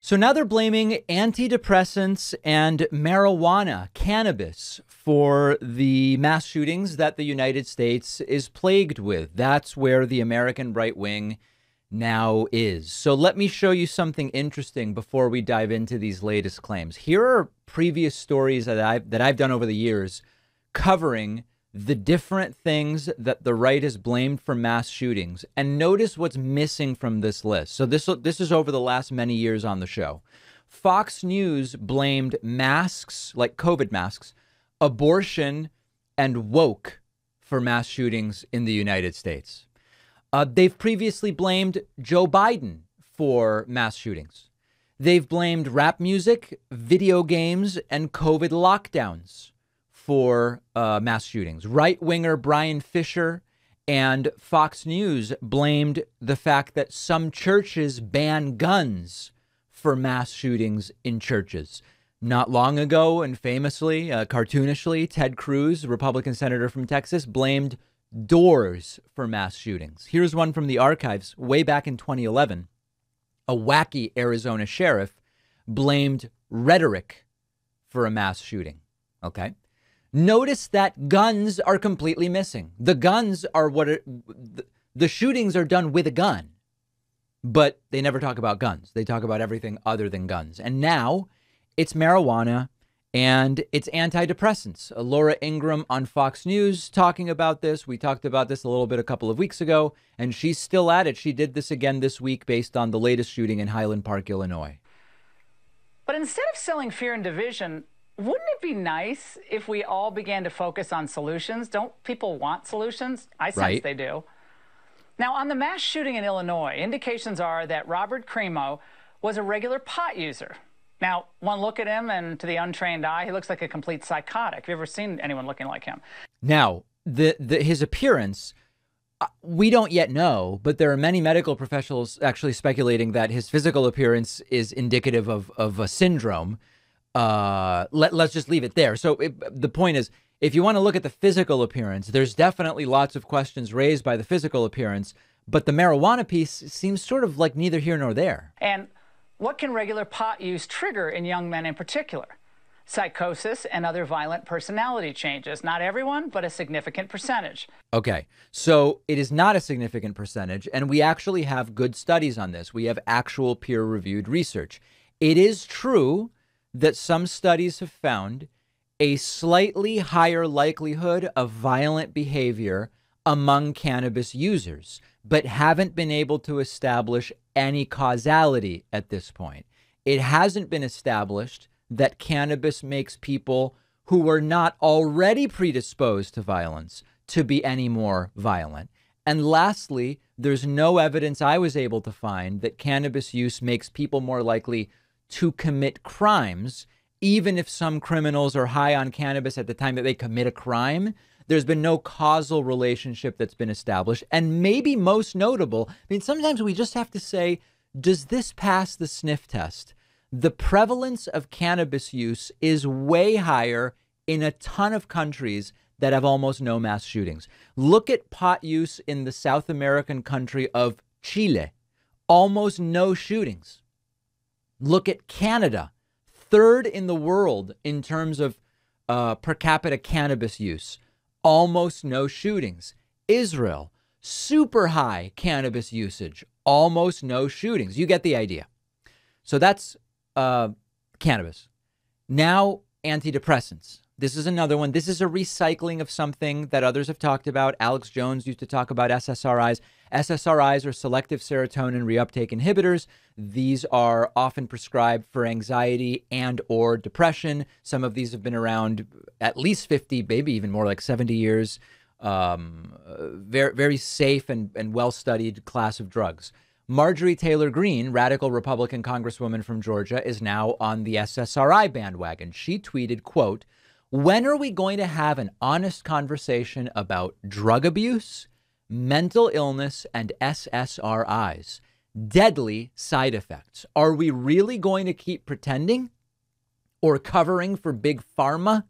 So now they're blaming antidepressants and marijuana, cannabis, for the mass shootings that the United States is plagued with. That's where the American right wing now is. So let me show you something interesting before we dive into these latest claims. Here are previous stories that I've done over the years covering the different things that the right has blamed for mass shootings. And notice what's missing from this list. So this is over the last many years on the show. Fox News blamed masks, like COVID masks, abortion, and woke for mass shootings in the United States. They've previously blamed Joe Biden for mass shootings. They've blamed rap music, video games, and COVID lockdowns for mass shootings. Right-winger Brian Fisher and Fox News blamed the fact that some churches ban guns for mass shootings in churches. Not long ago, and famously, cartoonishly, Ted Cruz, Republican senator from Texas, blamed doors for mass shootings. Here's one from the archives way back in 2011. A wacky Arizona sheriff blamed rhetoric for a mass shooting. Okay. Notice that guns are completely missing. The guns are the shootings are done with a gun, but they never talk about guns. They talk about everything other than guns. And now it's marijuana and it's antidepressants. Laura Ingraham on Fox News talking about this. We talked about this a little bit a couple of weeks ago, and she's still at it. She did this again this week based on the latest shooting in Highland Park, Illinois. But instead of selling fear and division, wouldn't it be nice if we all began to focus on solutions? Don't people want solutions? I sense they do. Now, on the mass shooting in Illinois, indications are that Robert Crimo was a regular pot user. Now, one look at him, and to the untrained eye, he looks like a complete psychotic. Have you ever seen anyone looking like him? Now, his appearance, we don't yet know, but there are many medical professionals actually speculating that his physical appearance is indicative of a syndrome. Let's just leave it there. So the point is, if you want to look at the physical appearance, there's definitely lots of questions raised by the physical appearance, but the marijuana piece seems sort of like neither here nor there. And what can regular pot use trigger in young men in particular? Psychosis and other violent personality changes. Not everyone, but a significant percentage. Okay, so it is not a significant percentage, and we actually have good studies on this. We have actual peer-reviewed research. It is true that some studies have found a slightly higher likelihood of violent behavior among cannabis users, but haven't been able to establish any causality at this point. It hasn't been established that cannabis makes people who are not already predisposed to violence to be any more violent. And lastly, there's no evidence I was able to find that cannabis use makes people more likely to commit crimes, even if some criminals are high on cannabis at the time that they commit a crime. There's been no causal relationship that's been established. And maybe most notable, I mean, sometimes we just have to say, does this pass the sniff test? The prevalence of cannabis use is way higher in a ton of countries that have almost no mass shootings. Look at pot use in the South American country of Chile. Almost no shootings. Look at Canada, third in the world in terms of per capita cannabis use. Almost no shootings. Israel, super high cannabis usage. Almost no shootings. You get the idea. So that's cannabis. Now, antidepressants. This is another one. This is a recycling of something that others have talked about. Alex Jones used to talk about SSRIs. SSRIs are selective serotonin reuptake inhibitors. These are often prescribed for anxiety and or depression. Some of these have been around at least 50, maybe even more, like 70 years. Very, very safe and well-studied class of drugs. Marjorie Taylor Greene, radical Republican congresswoman from Georgia, is now on the SSRI bandwagon. She tweeted, quote, "When are we going to have an honest conversation about drug abuse, mental illness, and SSRIs? Deadly side effects. Are we really going to keep pretending or covering for big pharma?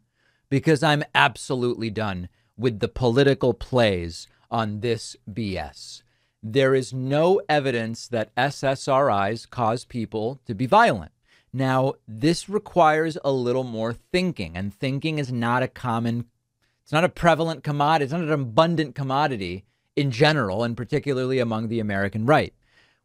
Because I'm absolutely done with the political plays on this BS." There is no evidence that SSRIs cause people to be violent. Now, this requires a little more thinking, and thinking is not it's not a prevalent commodity. It's not an abundant commodity in general, and particularly among the American right.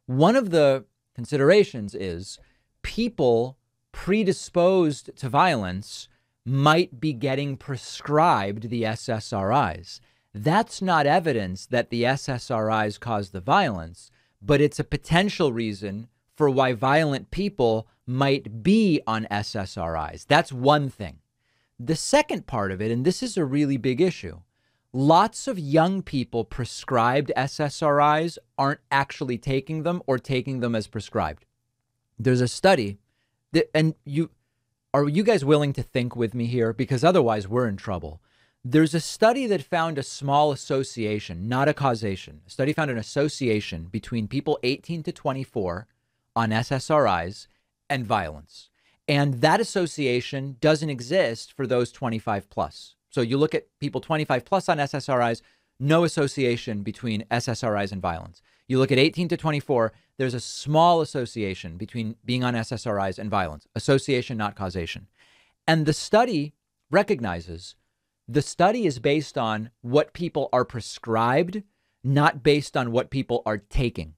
One of the considerations is people predisposed to violence might be getting prescribed the SSRIs. That's not evidence that the SSRIs cause the violence, but it's a potential reason for why violent people might be on SSRIs. That's one thing. The second part of it, and this is a really big issue, lots of young people prescribed SSRIs aren't actually taking them or taking them as prescribed. There's a study that, and are you guys willing to think with me here? Because otherwise we're in trouble. There's a study that found a small association, not a causation. A study found an association between people 18 to 24 on SSRIs and violence. And that association doesn't exist for those 25 plus. So you look at people 25 plus on SSRIs, no association between SSRIs and violence. You look at 18 to 24, there's a small association between being on SSRIs and violence. Association, not causation. And the study recognizes the study is based on what people are prescribed, not based on what people are taking.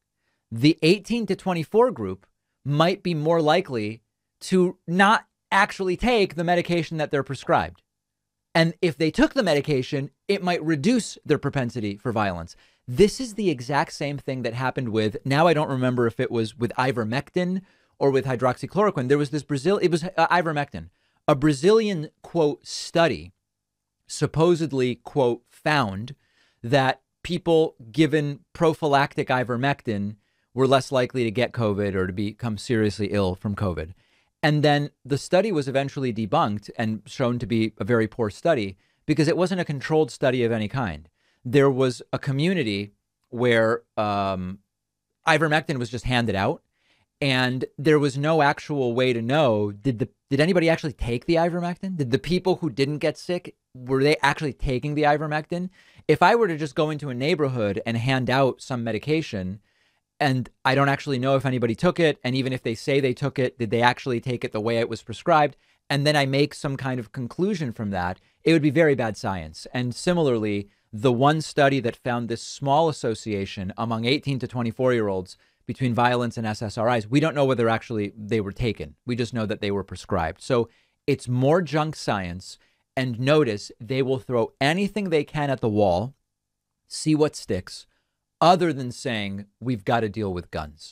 The 18 to 24 group might be more likely to not actually take the medication that they're prescribed. And if they took the medication, it might reduce their propensity for violence. This is the exact same thing that happened with, now I don't remember if it was with ivermectin or with hydroxychloroquine. There was this it was ivermectin, a Brazilian, quote, study supposedly, quote, found that people given prophylactic ivermectin were less likely to get COVID or to become seriously ill from COVID. And then the study was eventually debunked and shown to be a very poor study because it wasn't a controlled study of any kind. There was a community where ivermectin was just handed out, and there was no actual way to know, did anybody actually take the ivermectin? Did the people who didn't get sick, were they actually taking the ivermectin? If I were to just go into a neighborhood and hand out some medication, and I don't actually know if anybody took it, and even if they say they took it, did they actually take it the way it was prescribed? And then I make some kind of conclusion from that, it would be very bad science. And similarly, the one study that found this small association among 18 to 24-year-olds between violence and SSRIs, we don't know whether actually they were taken. We just know that they were prescribed. So it's more junk science. And notice they will throw anything they can at the wall, see what sticks, other than saying we've got to deal with guns.